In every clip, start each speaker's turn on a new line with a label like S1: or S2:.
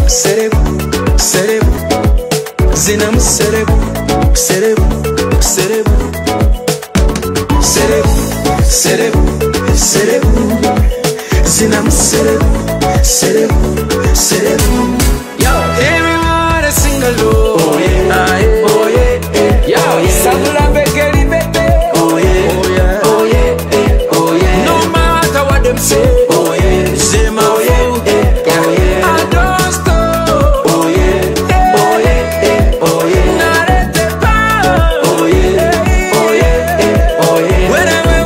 S1: serebu, serebu, zinam serebu, serebu, serebu, serebu, serebu, serebu, zinam serebu, serebu, serebu. Yo, everyone sing along. Oh yeah, oh yeah, yo, oh yeah. Sabula begeli bete. Oh yeah, oh yeah, oh yeah, oh yeah. No matter what them say. Oh yeah, zema oh yeah, oh yeah. I don't stop. Oh yeah, oh yeah, oh yeah. Narete pa. Oh yeah, oh yeah, oh yeah. Whenever,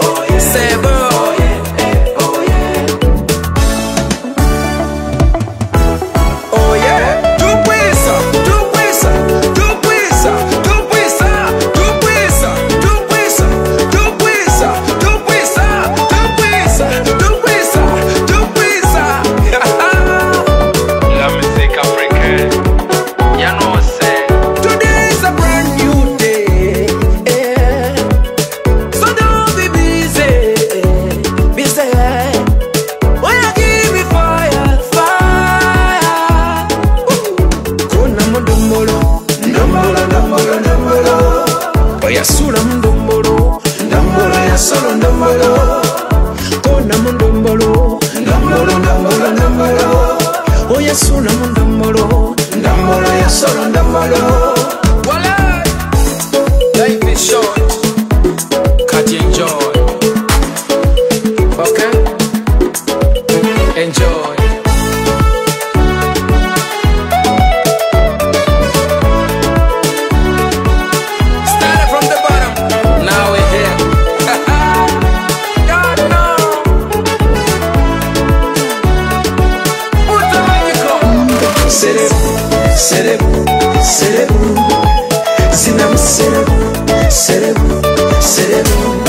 S1: oh yeah. Sebo. Oh yeah, oh yeah. Oh yeah. Tu puisa, tu puisa, tu puisa, tu puisa, tu puisa, tu puisa, tu puisa, tu puisa, tu puisa, tu puisa, tu puisa.
S2: La musique africaine, ya know what say.
S1: Today is a brand new day, yeah. So don't be busy, busy. When you give me fire, fire. Kuna mundumbolo, ndumbolo, ndumbolo, ndumbolo. Oya sula mundumbolo, ndumbolo ya solo ndumbolo. Kuna mundumbolo, ndumbolo, ndumbolo, ndumbolo. Oya sula mundumbolo, ndumbolo ya solo ndumbolo. Voila, life is short, cut you enjoy. Okay, enjoy. Started from the bottom, now we're here. God no. Put the magic. Serebu, serebu, serebu, zinam serebu, serebu, serebu.